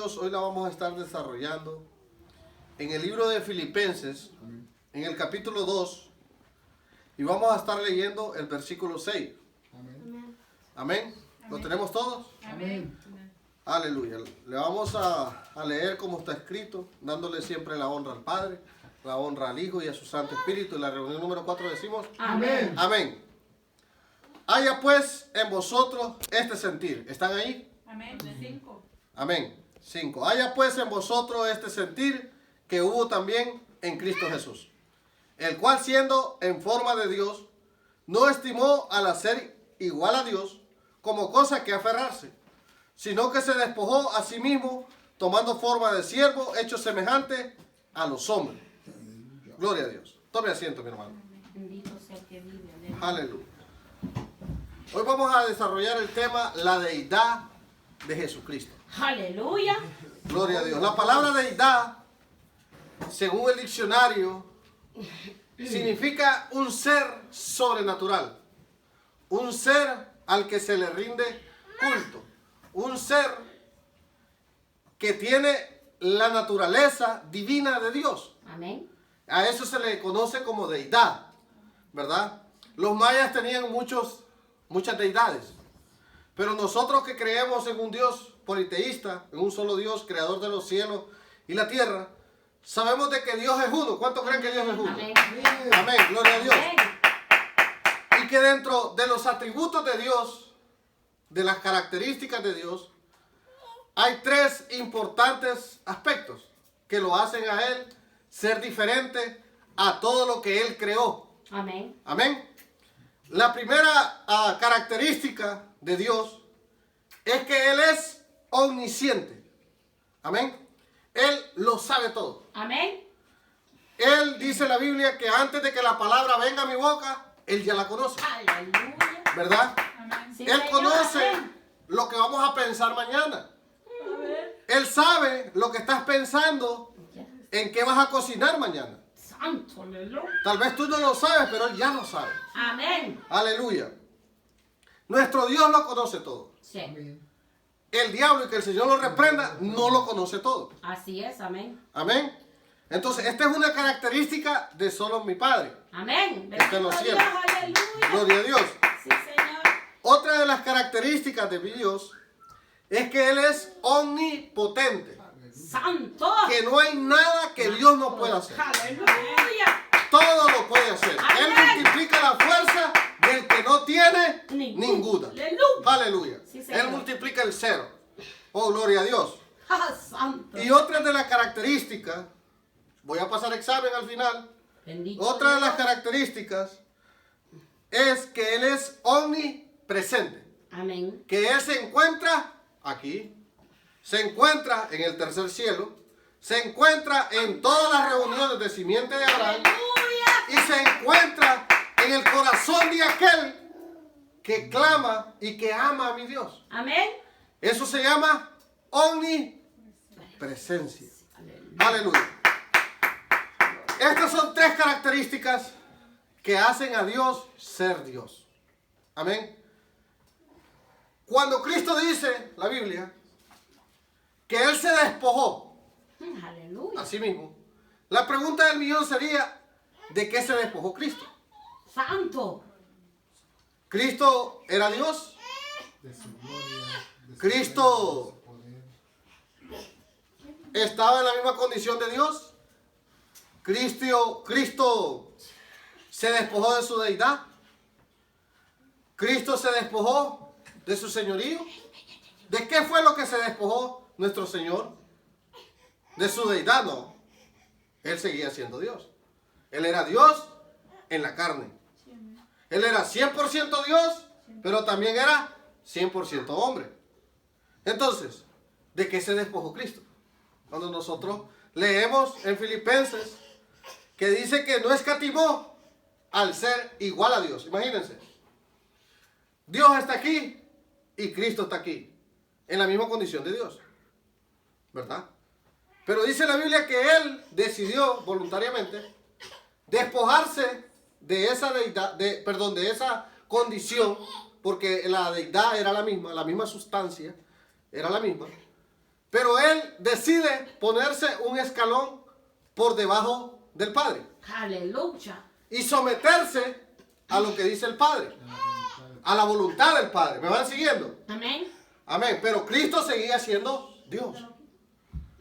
Hoy la vamos a estar desarrollando en el libro de Filipenses, en el capítulo 2, y vamos a estar leyendo el versículo 6. Amén. Amén. ¿Lo tenemos todos? Amén. Aleluya. Le vamos a leer como está escrito, dándole siempre la honra al Padre, la honra al Hijo y a su Santo Espíritu. En la reunión número 4 decimos: Amén. Amén. Haya pues en vosotros este sentir. ¿Están ahí? Amén. 5. Amén. 5. Haya pues en vosotros este sentir que hubo también en Cristo Jesús, el cual siendo en forma de Dios, no estimó al hacer igual a Dios como cosa que aferrarse, sino que se despojó a sí mismo, tomando forma de siervo, hecho semejante a los hombres. Gloria a Dios. Tome asiento, mi hermano. Bendito sea el que vive. Aleluya. Hoy vamos a desarrollar el tema la deidad de Jesucristo. Aleluya. Gloria a Dios. La palabra deidad, según el diccionario, significa un ser sobrenatural, un ser al que se le rinde culto, un ser que tiene la naturaleza divina de Dios. Amén. A eso se le conoce como deidad, ¿verdad? Los mayas tenían muchas deidades, pero nosotros que creemos en un Dios politeísta, en un solo Dios, creador de los cielos y la tierra, sabemos de que Dios es uno. ¿Cuántos creen que Dios es uno? Amén. Amén, gloria a Dios. Amén. Y que dentro de los atributos de Dios, de las características de Dios, hay tres importantes aspectos que lo hacen a Él ser diferente a todo lo que Él creó. Amén. Amén. La primera característica de Dios es que Él es omnisciente. Amén. Él lo sabe todo. Amén. Él dice en la Biblia que antes de que la palabra venga a mi boca, Él ya la conoce. Aleluya. ¿Verdad? Amén. Sí, Él Señor. conoce Amén. lo que vamos a pensar mañana. Él sabe lo que estás pensando, en qué vas a cocinar mañana. Santo, aleluya. Tal vez tú no lo sabes, pero Él ya lo sabe. Amén. Aleluya. Nuestro Dios lo conoce todo. Sí. El diablo, y que el Señor lo reprenda, no lo conoce todo. Así es. Amén. Amén. Entonces, esta es una característica de solo mi Padre. Amén. Está en los Bendito cielos. Dios. Aleluya. Gloria a Dios. Sí, Señor. Otra de las características de mi Dios es que Él es omnipotente. Santo. Que no hay nada que Dios no pueda hacer. Aleluya. Todo lo puede hacer. Él Amén. multiplica la fuerza del que no tiene Ninguna. ninguna. Aleluya. Aleluya. Sí, Señor. Él multiplica el cero. Oh, gloria a Dios. Ah, santo. Y otra de las características, voy a pasar examen al final. Bendito Otra de las Dios. características es que Él es omnipresente. Amén. Que Él se encuentra aquí, se encuentra en el tercer cielo, se encuentra en todas las reuniones de simiente de Abraham Aleluya. y se encuentra en el corazón de aquel que clama y que ama a mi Dios. Amén. Eso se llama omnipresencia. Aleluya. Estas son tres características que hacen a Dios ser Dios. Amén. Cuando Cristo dice, la Biblia, que Él se despojó Aleluya. a sí mismo, la pregunta del millón sería, ¿de qué se despojó Cristo? Santo. ¿Cristo era Dios? ¿Cristo estaba en la misma condición de Dios? ¿Cristo se despojó de su deidad? ¿Cristo se despojó de su señorío? ¿De qué fue lo que se despojó nuestro Señor? De su deidad, no. Él seguía siendo Dios. Él era Dios en la carne. Él era 100% Dios, pero también era 100% hombre. Entonces, ¿de qué se despojó Cristo? Cuando nosotros leemos en Filipenses que dice que no escatimó al ser igual a Dios. Imagínense. Dios está aquí y Cristo está aquí, en la misma condición de Dios. ¿Verdad? Pero dice la Biblia que Él decidió voluntariamente despojarse de esa deidad, de esa condición, porque la deidad era la misma sustancia, era la misma. Pero él decide ponerse un escalón por debajo del Padre Aleluya. y someterse a lo que dice el Padre, a la voluntad del Padre. ¿Me van siguiendo? Amén. Amén. Pero Cristo seguía siendo Dios.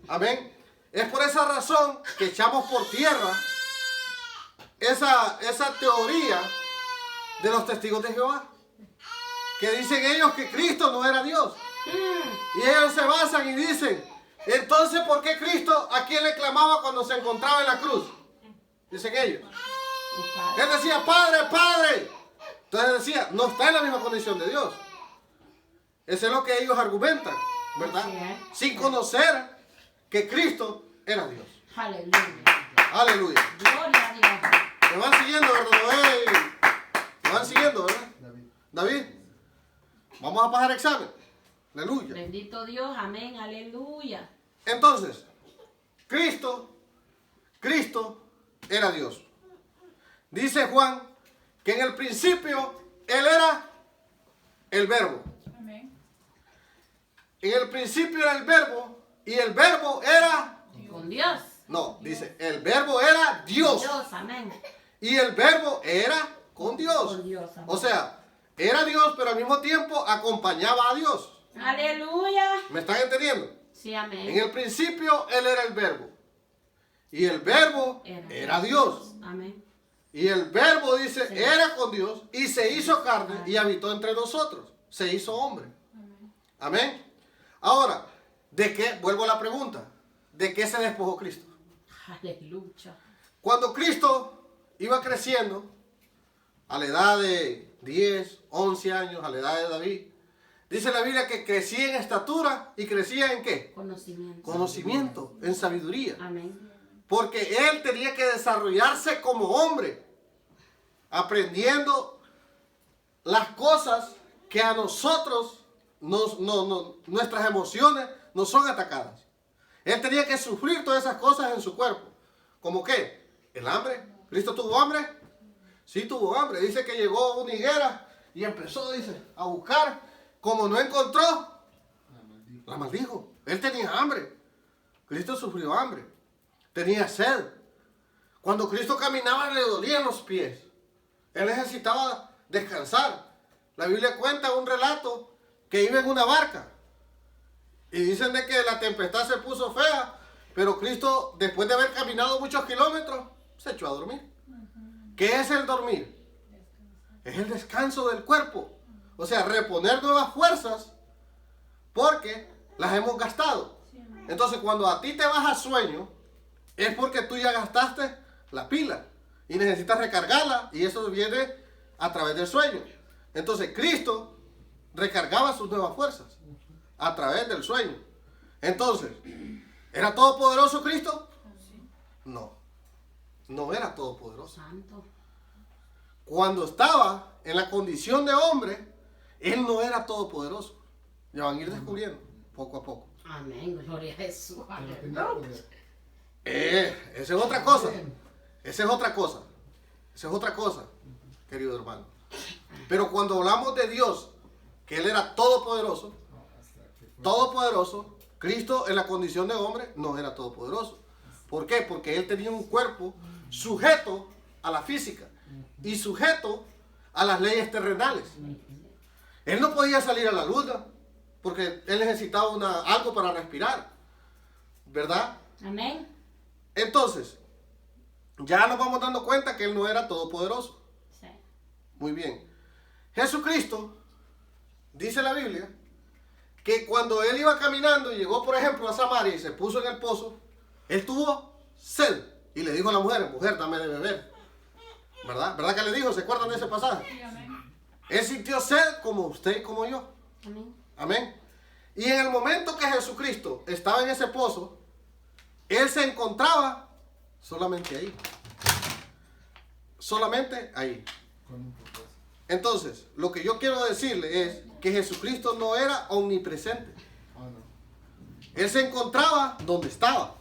Amén. Es por esa razón que echamos por tierra esa teoría de los testigos de Jehová, que dicen ellos que Cristo no era Dios. Y ellos se basan y dicen, entonces ¿por qué Cristo a quién le clamaba cuando se encontraba en la cruz? Dicen ellos. Él decía, Padre, Padre. Entonces decía, no está en la misma condición de Dios. Eso es lo que ellos argumentan, ¿verdad? Sin conocer que Cristo era Dios. Aleluya. Aleluya. Gloria a Dios. ¿Me van siguiendo, verdad? ¿Me van siguiendo, verdad? David. Vamos a pasar examen. Aleluya. Bendito Dios. Amén. Aleluya. Entonces, Cristo era Dios. Dice Juan que en el principio Él era el Verbo. Amén. En el principio era el Verbo y el Verbo era... Con Dios. No, dice, el Verbo era Dios. Dios. Amén. Y el Verbo era con Dios. Con Dios, amén. O sea, era Dios, pero al mismo tiempo acompañaba a Dios. Aleluya. ¿Me están entendiendo? Sí, amén. En el principio Él era el Verbo. Y el Verbo era Dios. Amén. Y el Verbo, dice, Sí. era con Dios y se hizo carne y habitó entre nosotros. Se hizo hombre. Amén. Ahora, ¿de qué? Vuelvo a la pregunta. ¿De qué se despojó Cristo? Aleluya. Cuando Cristo iba creciendo, a la edad de 10, 11 años, a la edad de David, dice la Biblia que crecía en estatura y crecía en ¿qué? Conocimiento. Conocimiento, en sabiduría. Amén. Porque él tenía que desarrollarse como hombre, aprendiendo las cosas que a nosotros, nuestras emociones nos son atacadas. Él tenía que sufrir todas esas cosas en su cuerpo. ¿Cómo qué? El hambre. ¿Cristo tuvo hambre? Sí tuvo hambre. Dice que llegó a una higuera y empezó, dice, a buscar. Como no encontró, la maldijo. Él tenía hambre. Cristo sufrió hambre. Tenía sed. Cuando Cristo caminaba le dolían los pies. Él necesitaba descansar. La Biblia cuenta un relato que iba en una barca. Y dicen de que la tempestad se puso fea. Pero Cristo, después de haber caminado muchos kilómetros, se echó a dormir. ¿Qué es el dormir? Es el descanso del cuerpo. O sea, reponer nuevas fuerzas porque las hemos gastado. Entonces, cuando a ti te vas a sueño, es porque tú ya gastaste la pila y necesitas recargarla, y eso viene a través del sueño. Entonces Cristo recargaba sus nuevas fuerzas a través del sueño. Entonces, ¿era todopoderoso Cristo? No, no era todopoderoso. Santo. Cuando estaba en la condición de hombre, Él no era todopoderoso. Ya van a ir descubriendo poco a poco. Amén. Gloria a Jesús. Tenía Aleluya. poder. Esa es otra cosa. Esa es otra cosa. Esa es otra cosa, querido hermano. Pero cuando hablamos de Dios, que Él era todopoderoso, Cristo en la condición de hombre no era todopoderoso. ¿Por qué? Porque Él tenía un cuerpo sujeto a la física y sujeto a las leyes terrenales. Él no podía salir a la luna porque Él necesitaba algo para respirar, ¿verdad? Amén. Entonces, ya nos vamos dando cuenta que Él no era todopoderoso. Sí. Muy bien. Jesucristo, dice la Biblia, que cuando Él iba caminando y llegó, por ejemplo, a Samaria y se puso en el pozo, Él tuvo sed y le dijo a la mujer, mujer, dame de beber. ¿Verdad? ¿Verdad que le dijo? ¿Se acuerdan de ese pasaje? Sí, amén. Él sintió sed como usted y como yo. Amén. Amén. Y en el momento que Jesucristo estaba en ese pozo, Él se encontraba solamente ahí. Solamente ahí. Con un propósito. Entonces, lo que yo quiero decirle es que Jesucristo no era omnipresente. Ah, no. Él se encontraba donde estaba.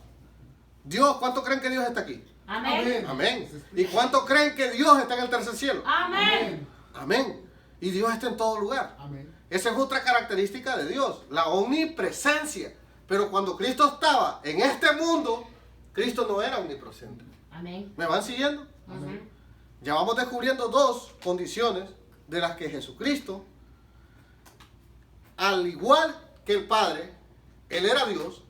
Dios, ¿cuánto creen que Dios está aquí? Amén. Amén. ¿Y cuánto creen que Dios está en el tercer cielo? Amén. Amén. Y Dios está en todo lugar. Amén. Esa es otra característica de Dios, la omnipresencia Pero cuando Cristo estaba en este mundo, Cristo no era omnipresente. Amén. ¿Me van siguiendo? Amén. Ya vamos descubriendo dos condiciones de las que Jesucristo, al igual que el Padre, Él era Dios,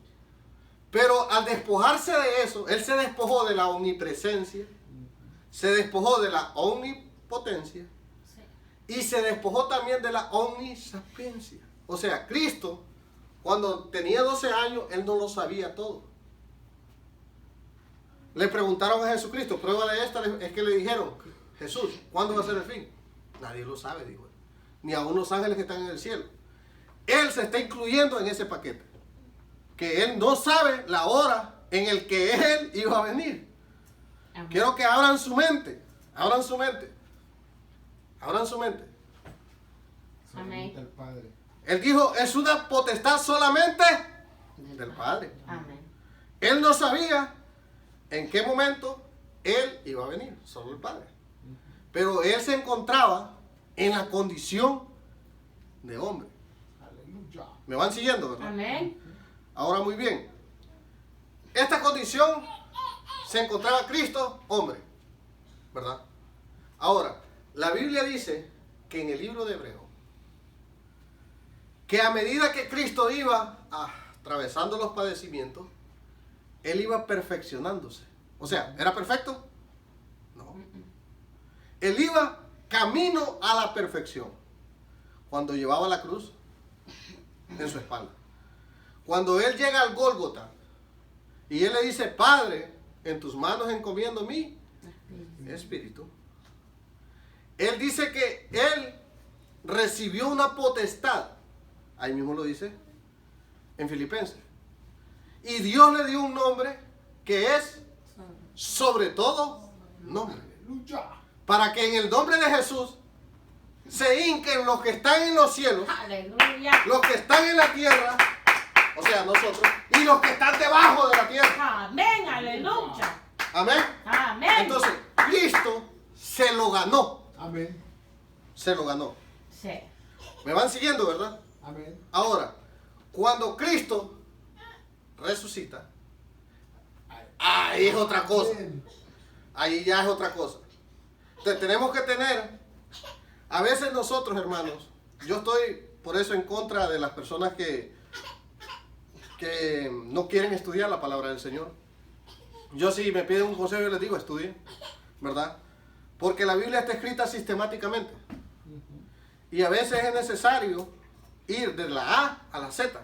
pero al despojarse de eso, Él se despojó de la omnipresencia, se despojó de la omnipotencia y se despojó también de la omnisapiencia. O sea, Cristo, cuando tenía 12 años, Él no lo sabía todo. Le preguntaron a Jesucristo, prueba de esta es que le dijeron, Jesús, ¿cuándo va a ser el fin? Nadie lo sabe, dijo él. Ni aun los ángeles que están en el cielo. Él se está incluyendo en ese paquete. Que Él no sabe la hora en el que Él iba a venir. Amén. Quiero que abran su mente. Abran su mente. Abran su mente. Amén. El Padre. Él dijo, es una potestad solamente del Padre. Amén. Él no sabía en qué momento Él iba a venir, solo el Padre. Pero Él se encontraba en la condición de hombre. Aleluya. ¿Me van siguiendo, verdad? Amén. Ahora muy bien. Esta condición se encontraba Cristo, hombre. ¿Verdad? Ahora, la Biblia dice que en el libro de Hebreo, que a medida que Cristo iba atravesando los padecimientos, Él iba perfeccionándose. O sea, ¿era perfecto? No. Él iba camino a la perfección. Cuando llevaba la cruz en su espalda. Cuando Él llega al Gólgota y Él le dice, Padre, en tus manos encomiendo mi espíritu. Él dice que Él recibió una potestad. Ahí mismo lo dice en Filipenses. Y Dios le dio un nombre que es sobre todo nombre. Aleluya. Para que en el nombre de Jesús se hinquen los que están en los cielos, Aleluya. los que están en la tierra, o sea, nosotros, y los que están debajo de la tierra. Amén. Aleluya. Amén. Amén. Entonces, Cristo se lo ganó. Amén. Se lo ganó. Sí. ¿Me van siguiendo, verdad? Amén. Ahora, cuando Cristo resucita, ahí es otra cosa. Amén. Ahí ya es otra cosa. Entonces tenemos que tener, a veces nosotros, hermanos, yo estoy por eso en contra de las personas que no quieren estudiar la palabra del Señor. Yo si me piden un consejo, yo les digo, estudien, ¿verdad? Porque la Biblia está escrita sistemáticamente. Y a veces es necesario ir de la A a la Z.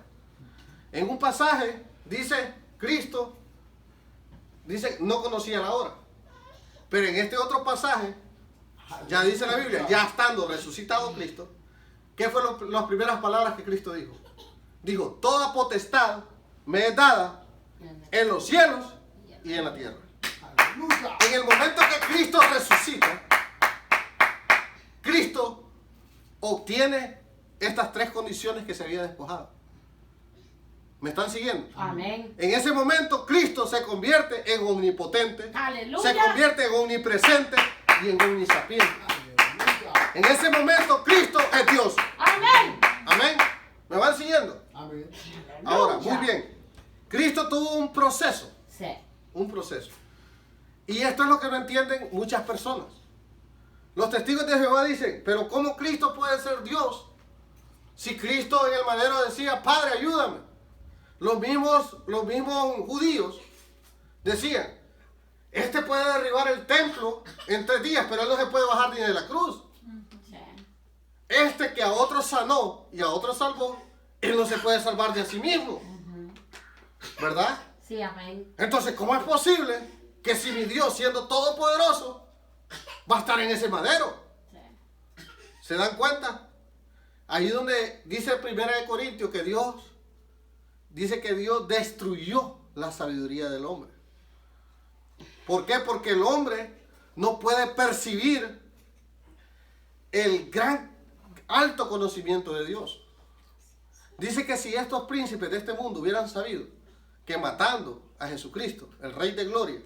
En un pasaje dice, Cristo, dice, no conocía la hora. Pero en este otro pasaje, ya dice la Biblia, ya estando resucitado Cristo, ¿qué fueron las primeras palabras que Cristo dijo? Dijo, toda potestad me es dada en los cielos y en la tierra. Aleluya. En el momento que Cristo resucita, Cristo obtiene estas tres condiciones que se había despojado. ¿Me están siguiendo? Amén. En ese momento Cristo se convierte en omnipotente, Aleluya. se convierte en omnipresente y en omnisapiente. Aleluya. En ese momento Cristo es Dios. Amén. Amén. ¿Me van siguiendo? Amén. Ahora, muy bien. Cristo tuvo un proceso. Sí. Un proceso. Y esto es lo que no entienden muchas personas. Los testigos de Jehová dicen, pero ¿cómo Cristo puede ser Dios? Si Cristo en el madero decía, Padre, ayúdame. Los mismos judíos decían, este puede derribar el templo en 3 días, pero él no se puede bajar ni de la cruz. Sí. Este que a otros sanó y a otros salvó, él no se puede salvar de a sí mismo. ¿Verdad? Sí, amén. Entonces, ¿cómo es posible que si mi Dios, siendo todopoderoso, va a estar en ese madero? Sí. ¿Se dan cuenta? Ahí donde dice 1 Corintios que Dios destruyó la sabiduría del hombre. ¿Por qué? Porque el hombre no puede percibir el gran alto conocimiento de Dios. Dice que si estos príncipes de este mundo hubieran sabido que matando a Jesucristo, el Rey de Gloria,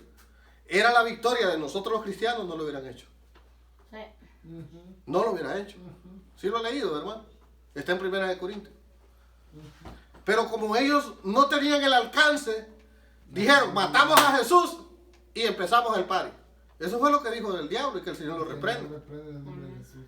era la victoria de nosotros los cristianos, no lo hubieran hecho. Sí. No lo hubiera hecho. Sí lo he leído, hermano. Está en 1 Corintios. Pero como ellos no tenían el alcance, dijeron, matamos a Jesús y empezamos el party. Eso fue lo que dijo el diablo y que el Señor lo reprende.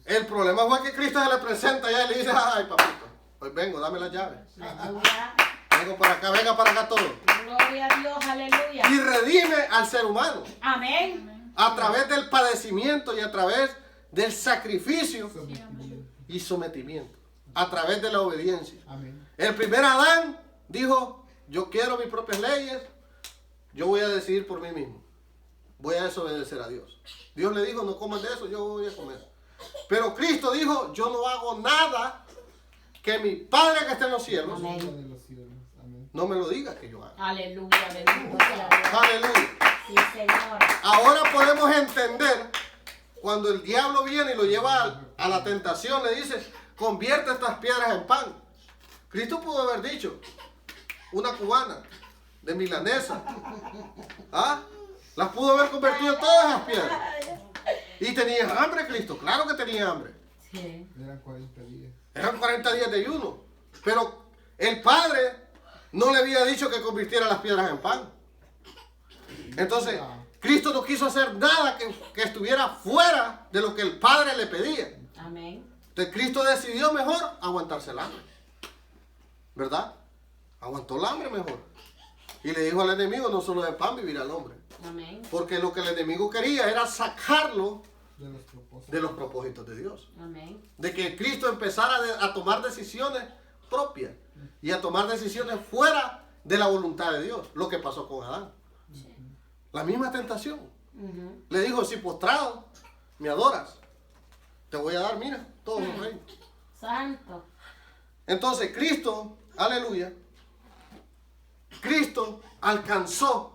El problema fue que Cristo se le presenta allá y le dice, ay papito, hoy vengo, dame las llaves. Aleluya. Vengo para acá, venga para acá todo. Gloria a Dios, aleluya. Y redime al ser humano Amén. a través del padecimiento y a través del sacrificio y sometimiento. A través de la obediencia. Amén. El primer Adán dijo, yo quiero mis propias leyes, yo voy a decidir por mí mismo. Voy a desobedecer a Dios. Dios le dijo, no comas de eso, yo voy a comer. Pero Cristo dijo, yo no hago nada que mi Padre que está en los cielos Amén. De los cielos. Amén. no me lo diga que yo haga. Aleluya, aleluya. Aleluya. Sí, Señor. Ahora podemos entender cuando el diablo viene y lo lleva a la tentación, le dice, convierte estas piedras en pan. Cristo pudo haber dicho, una cubana de milanesa, ¿ah? Las pudo haber convertido en todas esas piedras. Y tenía hambre Cristo, claro que tenía hambre. Sí. Eran 40 días. Eran 40 días de ayuno. Pero el Padre no le había dicho que convirtiera las piedras en pan. Entonces, Cristo no quiso hacer nada que estuviera fuera de lo que el Padre le pedía. Amén. Entonces, Cristo decidió mejor aguantarse el hambre. ¿Verdad? Aguantó el hambre mejor. Y le dijo al enemigo, no solo de pan vivirá el hombre. Amén. Porque lo que el enemigo quería era sacarlo De los propósitos. de los propósitos de Dios. Amén. De que Cristo empezara a tomar decisiones propias y a tomar decisiones fuera de la voluntad de Dios. Lo que pasó con Adán. La misma tentación. Ujú. Le dijo, si postrado me adoras, te voy a dar, mira, todos los reinos. Santo. Entonces Cristo, aleluya, Cristo alcanzó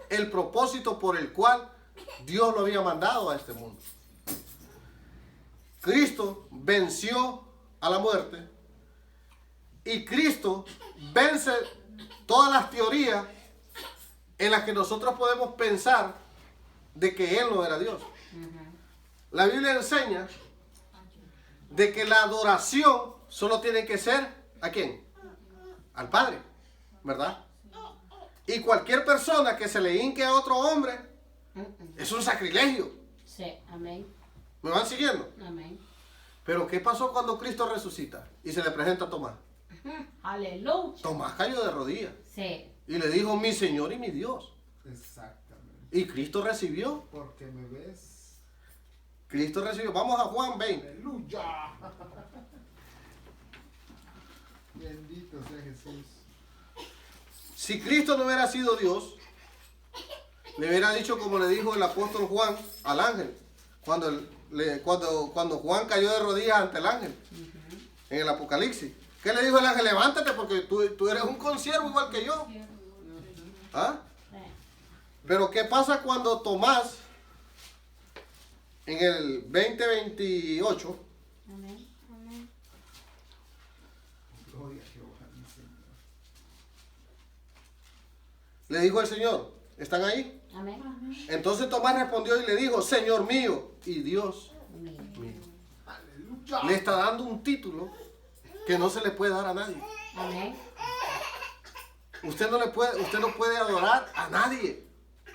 el propósito por el cual Dios lo había mandado a este mundo. Cristo venció a la muerte y Cristo vence todas las teorías en las que nosotros podemos pensar de que Él no era Dios. La Biblia enseña de que la adoración solo tiene que ser ¿a quién? Al Padre, ¿verdad? Y cualquier persona que se le hinque a otro hombre es un sacrilegio. Sí. Amén. ¿Me van siguiendo? Amén. Pero ¿qué pasó cuando Cristo resucita y se le presenta a Tomás? Aleluya. Tomás cayó de rodillas Sí. y le dijo, mi Señor y mi Dios. Exactamente. Y Cristo recibió. Porque me ves. Cristo recibió. Vamos a Juan 20. Aleluya. Bendito sea Jesús. Si Cristo no hubiera sido Dios, le hubiera dicho como le dijo el apóstol Juan al ángel, cuando Juan cayó de rodillas ante el ángel, en el Apocalipsis. ¿Qué le dijo el ángel? Levántate porque tú eres un consiervo igual que yo. ¿Ah? Sí. Pero ¿qué pasa cuando Tomás, en el 20:28, Amén. Amén. Gloria a Jehová, mi Señor. le dijo el Señor? ¿Están ahí? Amén. Entonces Tomás respondió y le dijo, Señor mío y Dios mío. Aleluya. Le está dando un título que no se le puede dar a nadie. Amén. Usted no puede adorar a nadie.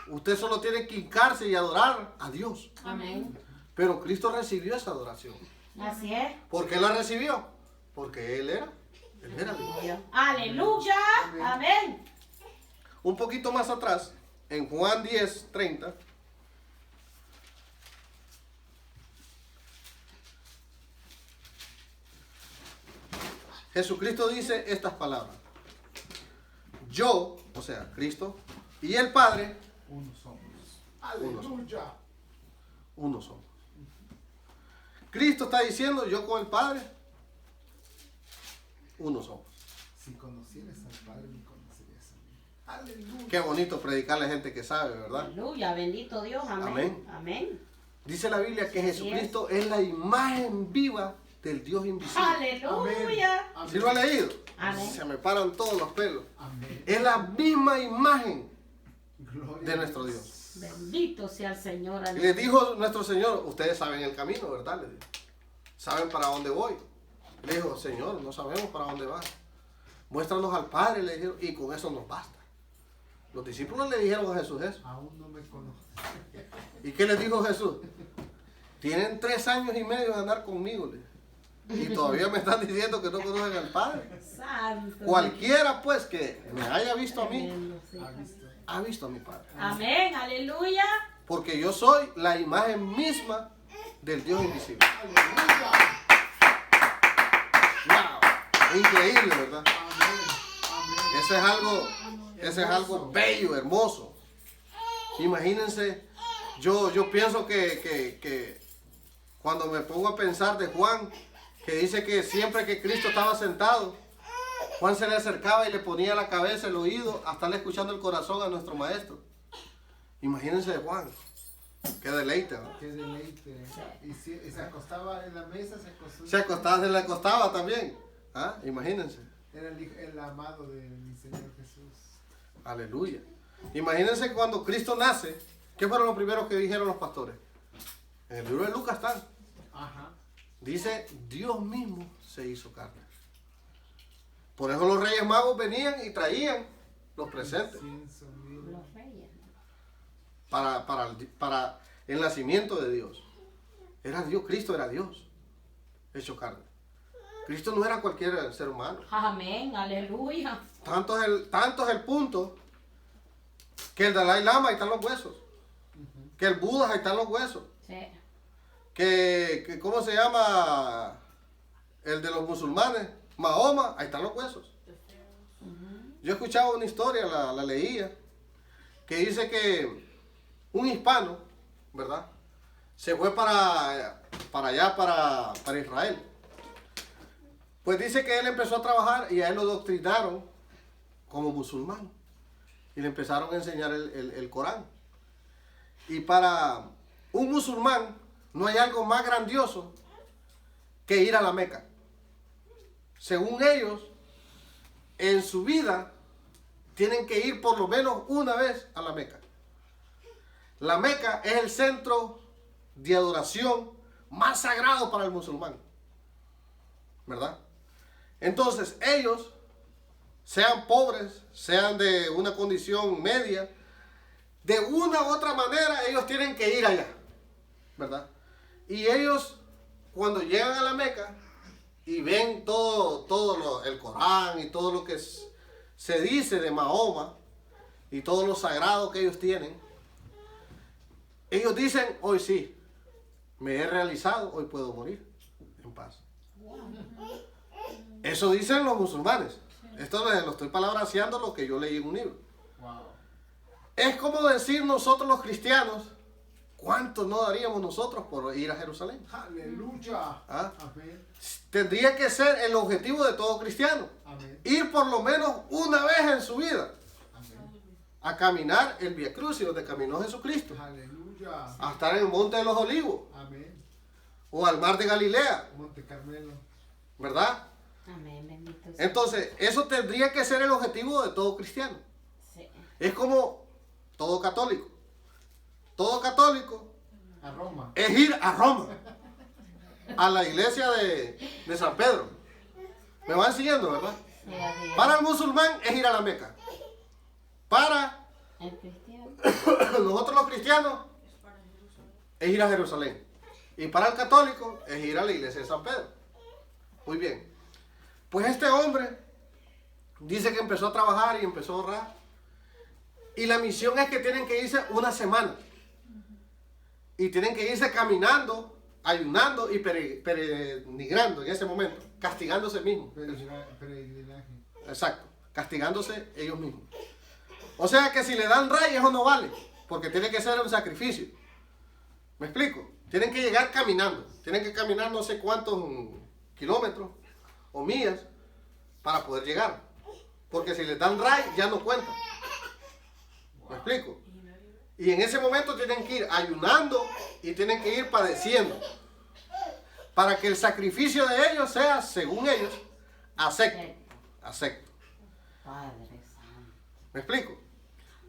Usted solo tiene que hincarse y adorar a Dios. Amén. Pero Cristo recibió esa adoración. Así es. ¿Por qué la recibió? Porque Él era Dios. Aleluya. Amén. Un poquito más atrás, en Juan 10:30, Jesucristo dice estas palabras. Yo, o sea, Cristo, y el Padre, Uno somos. Aleluya. uno somos. Cristo está diciendo, yo con el Padre, uno somos. Si conocieras al Padre, me conocerías a mí. Aleluya. Qué bonito predicarle a gente que sabe, ¿verdad? Aleluya. Bendito Dios. Amén. Amén. Amén. Dice la Biblia que Jesucristo es la imagen viva del Dios invisible. Aleluya. ¿Sí lo ha leído? Amén. Se me paran todos los pelos. Amén. Es la misma imagen Gloria de a nuestro Dios. Bendito sea el Señor. Y Aleluya. le dijo nuestro Señor, ustedes saben el camino, ¿verdad? Le dijo. Saben para dónde voy. Le dijo, Señor, no sabemos para dónde vas. Muéstranos al Padre, le dijeron, y con eso nos basta. Los discípulos le dijeron a Jesús eso. Aún no me conoces. ¿Y qué les dijo Jesús? Tienen 3 años y medio de andar conmigo, le dijo, y todavía me están diciendo que no conocen al Padre. Santo. Cualquiera pues que me haya visto a mí, Tremendo, sí. ¿Ha visto? ha visto a mi Padre. Amén, aleluya. Porque yo soy la imagen misma del Dios invisible. ¡Aleluya! ¡Wow! Increíble, ¿verdad? Amén. Amén. Eso es algo bello, hermoso. Imagínense, yo pienso que cuando me pongo a pensar de Juan, que dice que siempre que Cristo estaba sentado, Juan se le acercaba y le ponía la cabeza, el oído, a estarle escuchando el corazón a nuestro maestro. Imagínense de Juan. Qué deleite, ¿no? Qué deleite. Y se acostaba en la mesa, Se le acostaba también. ¿Ah? Imagínense. Era el amado de mi Señor Jesús. Aleluya. Imagínense cuando Cristo nace, ¿qué fueron los primeros que dijeron los pastores? En el libro de Lucas están. Ajá. Dice, Dios mismo se hizo carne. Por eso los reyes magos venían y traían los presentes Incienso, mirra. Los reyes. para el nacimiento de Dios. Era Dios, Cristo era Dios, hecho carne. Cristo no era cualquier ser humano. Amén, aleluya. Tanto es el punto que el Dalai Lama, ahí están los huesos. Que el Buda, ahí están los huesos. Sí. Que ¿cómo se llama? El de los musulmanes, Mahoma, ahí están los huesos. Yo escuchaba una historia, la leía, que dice que un hispano, ¿verdad? Se fue para allá, para Israel. Pues dice que él empezó a trabajar y a él lo doctrinaron como musulmán. Y le empezaron a enseñar el Corán. Y para un musulmán no hay algo más grandioso que ir a la Meca. Según ellos, en su vida tienen que ir por lo menos una vez a la Meca. La Meca es el centro de adoración más sagrado para el musulmán, ¿verdad? Entonces ellos, sean pobres, sean de una condición media, de una u otra manera ellos tienen que ir allá, ¿verdad? Y ellos, cuando llegan a la Meca y ven todo el Corán y todo lo que se dice de Mahoma y todo lo sagrado que ellos tienen, ellos dicen, hoy sí, me he realizado, hoy puedo morir en paz. Eso dicen los musulmanes. Esto lo estoy palabraseando lo que yo leí en un libro. Wow. Es como decir nosotros los cristianos, ¿cuánto no daríamos nosotros por ir a Jerusalén? Aleluya. ¿Ah? Amén. Tendría que ser el objetivo de todo cristiano. Amén. Ir por lo menos una vez en su vida Amén. a caminar el Vía Crucis donde caminó Jesucristo. Aleluya. A estar en el Monte de los Olivos Amén. o al Mar de Galilea, Monte Carmelo. ¿verdad? Amén, bendito sea. Entonces, eso tendría que ser el objetivo de todo cristiano. Sí. Es como todo católico. Todo católico A Roma. es ir a Roma, a la iglesia de San Pedro. Me van siguiendo, ¿verdad? Sí, así es. Para el musulmán es ir a la Meca. Para El cristiano. nosotros los cristianos es ir a Jerusalén. Y para el católico es ir a la iglesia de San Pedro. Muy bien. Pues este hombre dice que empezó a trabajar y empezó a ahorrar. Y la misión es que tienen que irse una semana. Y tienen que irse caminando, ayunando y peregrinando en ese momento, castigándose mismos. Peregrinaje. Exacto, castigándose ellos mismos. O sea que si le dan ray, eso no vale, porque tiene que ser un sacrificio. ¿Me explico? Tienen que llegar caminando, tienen que caminar no sé cuántos kilómetros o millas para poder llegar. Porque si les dan ray, ya no cuenta. ¿Me explico? Y en ese momento tienen que ir ayunando y tienen que ir padeciendo. Para que el sacrificio de ellos sea, según ellos, acepto. Acepto. Padre Santo. ¿Me explico?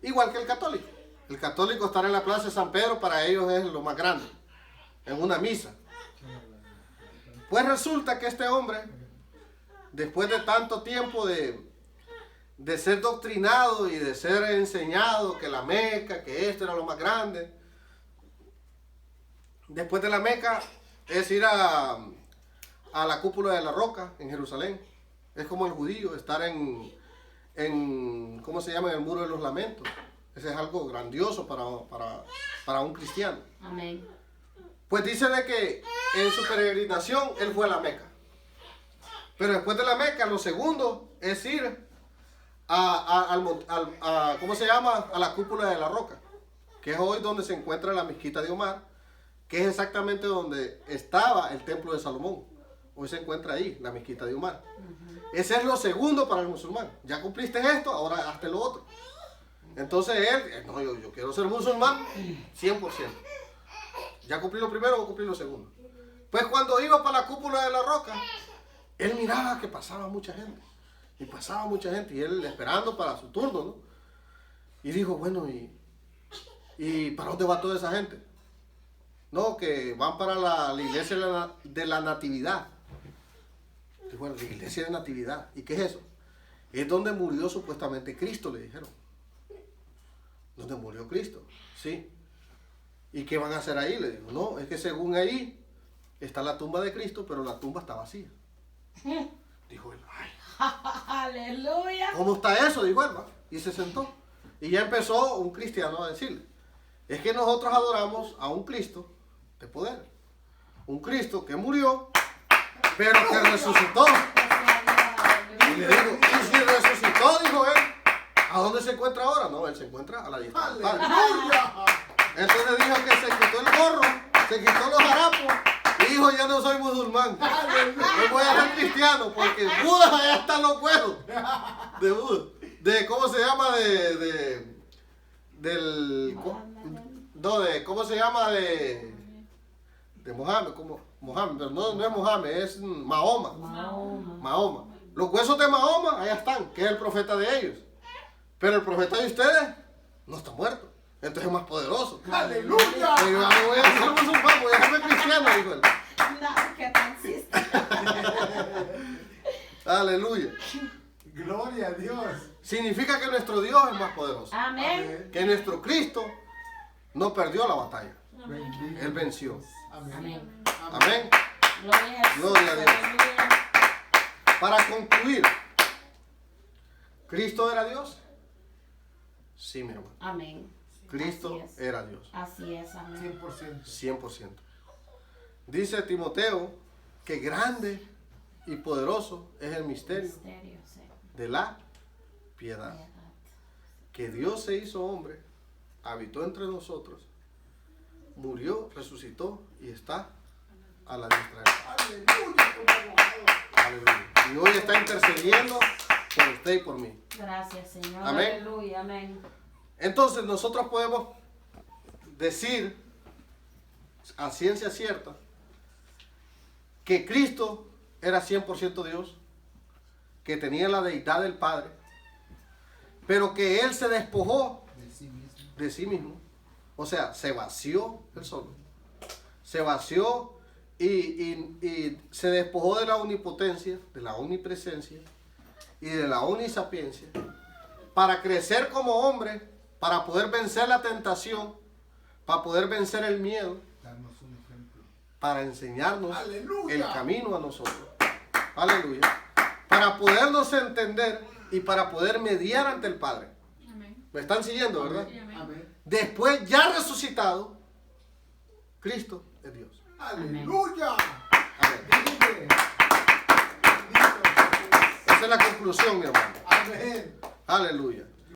Igual que el católico. El católico estar en la plaza de San Pedro para ellos es lo más grande. En una misa. Pues resulta que este hombre después de tanto tiempo de ser doctrinado y de ser enseñado que la Meca, que esto era lo más grande, después de la Meca es ir a la cúpula de la roca en Jerusalén. Es como el judío, estar en ¿cómo se llama? En el muro de los lamentos. Ese es algo grandioso para un cristiano. Amén. Pues dice de que en su peregrinación él fue a la Meca. Pero después de la Meca, lo segundo es ir ¿cómo se llama? A la cúpula de la roca, que es hoy donde se encuentra la mezquita de Omar, que es exactamente donde estaba el templo de Salomón. Hoy se encuentra ahí, la mezquita de Omar. Ese es lo segundo para el musulmán. Ya cumpliste esto, ahora hazte lo otro. Entonces él, no, yo quiero ser musulmán 100%. Ya cumplí lo primero, voy a cumplir lo segundo. Pues cuando iba para la cúpula de la roca, él miraba que pasaba mucha gente. Y pasaba mucha gente, y él esperando para su turno, ¿no? Y dijo, bueno, ¿y para dónde va toda esa gente? No, que van para la iglesia de la Natividad. Dijo, bueno, la iglesia de Natividad. ¿Y qué es eso? Es donde murió supuestamente Cristo, le dijeron. ¿Donde murió Cristo? Sí. ¿Y qué van a hacer ahí? Le dijo, no, es que según ahí está la tumba de Cristo, pero la tumba está vacía. Dijo él, ay. Aleluya. ¿Cómo está eso? Dijo él, ¿va? Y se sentó. Y ya empezó un cristiano a decirle, es que nosotros adoramos a un Cristo de poder. Un Cristo que murió, pero que resucitó. Y le digo, ¿y si resucitó? Dijo él. ¿A dónde se encuentra ahora? No, él se encuentra a la diestra del Padre. Entonces dijo que se quitó el gorro, se quitó los harapos y dijo, ya no soy musulmán. Me voy a ser cristiano porque Buda allá están los huevos. De Buda. ¿Cómo se llama? ¿Cómo se llama? De Mohammed. Mohammed, pero no es Mohammed, es Mahoma. Mahoma. Los huesos de Mahoma, allá están, que es el profeta de ellos. Pero el profeta de ustedes no está muerto. Entonces es más poderoso. ¡Aleluya! Y yo, voy a ser musulmán, voy a ser cristiano, dijo él. No, que no existe. Aleluya. Gloria a Dios. Significa que nuestro Dios es más poderoso. Amén. Que nuestro Cristo no perdió la batalla. Bendito. Él venció. Amén. Amén. Amén. Gloria a Jesús. Gloria a Dios. Aleluya. Para concluir, ¿Cristo era Dios? Sí, mi hermano. Amén. Cristo Así es. era Dios. Así es, amén. 100%. 100%. Dice Timoteo que grande y poderoso es el misterio Misterio, sí. de la piedad. Piedad. Que Dios se hizo hombre, habitó entre nosotros, murió, resucitó y está a la diestra del Padre. Aleluya. Y hoy está intercediendo por usted y por mí. Gracias, Señor. Amén. Aleluya, amén. Entonces nosotros podemos decir a ciencia cierta que Cristo era 100% Dios, que tenía la deidad del Padre, pero que Él se despojó De sí mismo. de sí mismo. O sea, se vació Él solo. Se vació y se despojó de la omnipotencia, de la omnipresencia y de la omnisapiencia para crecer como hombre, para poder vencer la tentación, para poder vencer el miedo, Darnos un ejemplo. para enseñarnos ¡Aleluya! el camino a nosotros. Aleluya. Para podernos entender y para poder mediar ante el Padre. Amén. ¿Me están siguiendo, verdad? Amén. Amén. Después, ya resucitado, Cristo es Dios. ¡Aleluya! Amén. Vive. Bendito Esa es la conclusión, mi hermano. Jesús. Amén. Aleluya.